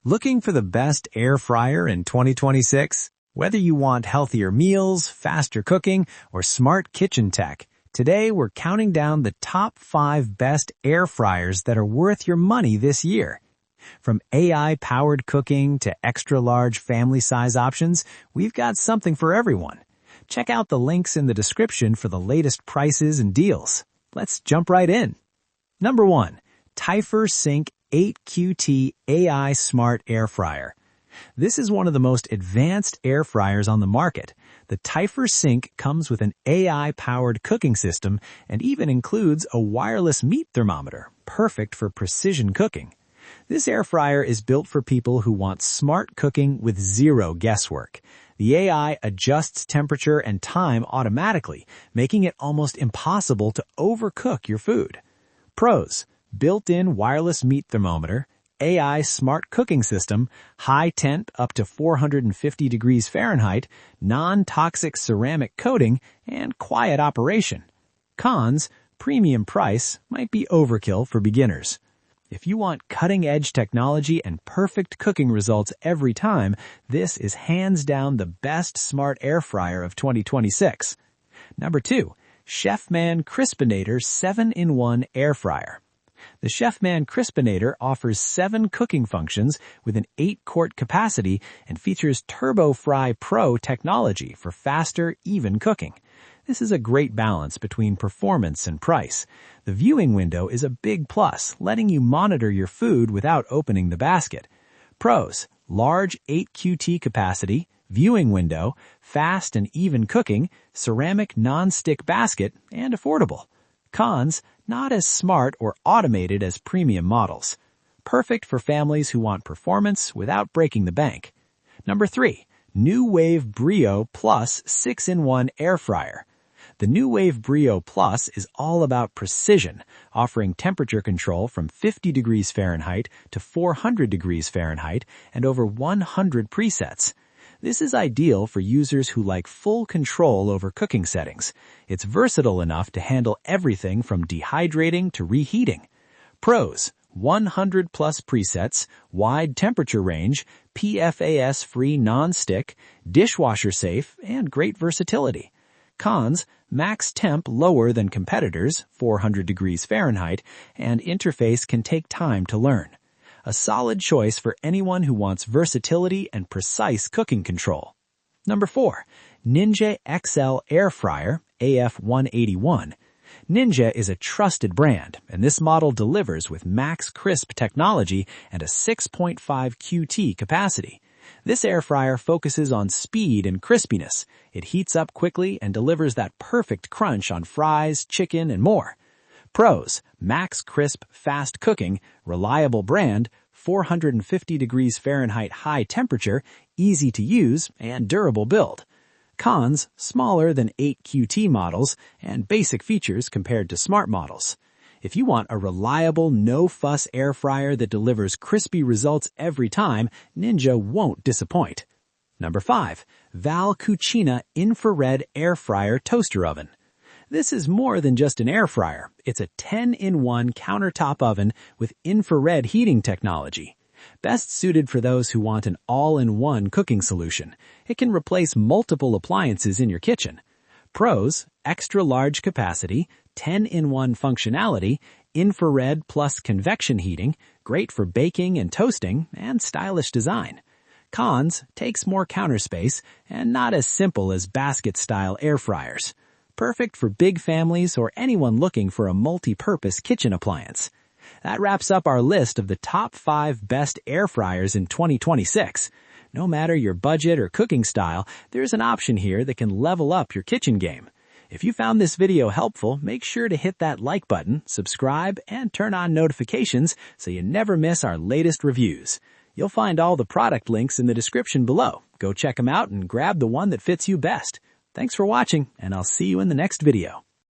Looking for the best air fryer in 2026? Whether you want healthier meals, faster cooking, or smart kitchen tech, today we're counting down the top 5 best air fryers that are worth your money this year. From AI-powered cooking to extra-large family-size options, we've got something for everyone. Check out the links in the description for the latest prices and deals. Let's jump right in. Number 1. Typhur Sync 8QT AI Smart Air Fryer. This is one of the most advanced air fryers on the market. The Typhur Sync comes with an AI-powered cooking system and even includes a wireless meat thermometer, perfect for precision cooking. This air fryer is built for people who want smart cooking with zero guesswork. The AI adjusts temperature and time automatically, making it almost impossible to overcook your food. Pros: built-in wireless meat thermometer, AI smart cooking system, high temp up to 450 degrees Fahrenheit, non-toxic ceramic coating, and quiet operation. Cons: premium price might be overkill for beginners. If you want cutting-edge technology and perfect cooking results every time, this is hands down the best smart air fryer of 2026. Number 2. Chefman Crispinator 7-in-1 Air Fryer. The Chefman Crispinator offers 7 cooking functions with an 8-quart capacity and features Turbo Fry Pro technology for faster, even cooking. This is a great balance between performance and price. The viewing window is a big plus, letting you monitor your food without opening the basket. Pros: large 8QT capacity, viewing window, fast and even cooking, ceramic non-stick basket, and affordable. Cons: not as smart or automated as premium models. Perfect for families who want performance without breaking the bank. Number 3. Nuwave Brio Plus 6-in-1 Air Fryer. The Nuwave Brio Plus is all about precision, offering temperature control from 50 degrees Fahrenheit to 400 degrees Fahrenheit and over 100 presets. This is ideal for users who like full control over cooking settings. It's versatile enough to handle everything from dehydrating to reheating. Pros: 100 plus presets, wide temperature range, PFAS-free non-stick, dishwasher-safe, and great versatility. Cons: max temp lower than competitors, 400 degrees Fahrenheit, and interface can take time to learn. A solid choice for anyone who wants versatility and precise cooking control. Number 4. Ninja XL Air Fryer AF181. Ninja is a trusted brand, and this model delivers with MaxCrisp technology and a 6.5 QT capacity. This air fryer focuses on speed and crispiness. It heats up quickly and delivers that perfect crunch on fries, chicken, and more. Pros: MaxCrisp fast cooking, reliable brand, 450 degrees Fahrenheit high temperature, easy to use, and durable build. Cons: smaller than 8QT models and basic features compared to smart models. If you want a reliable, no-fuss air fryer that delivers crispy results every time, Ninja won't disappoint. Number 5. CUCINA Infrared Air Fryer Toaster Oven. This is more than just an air fryer. It's a 10-in-1 countertop oven with infrared heating technology. Best suited for those who want an all-in-one cooking solution. It can replace multiple appliances in your kitchen. Pros: extra large capacity, 10-in-1 functionality, infrared plus convection heating, great for baking and toasting, and stylish design. Cons: takes more counter space and not as simple as basket-style air fryers. Perfect for big families or anyone looking for a multi-purpose kitchen appliance. That wraps up our list of the top 5 best air fryers in 2026. No matter your budget or cooking style, there's an option here that can level up your kitchen game. If you found this video helpful, make sure to hit that like button, subscribe, and turn on notifications so you never miss our latest reviews. You'll find all the product links in the description below. Go check them out and grab the one that fits you best. Thanks for watching, and I'll see you in the next video.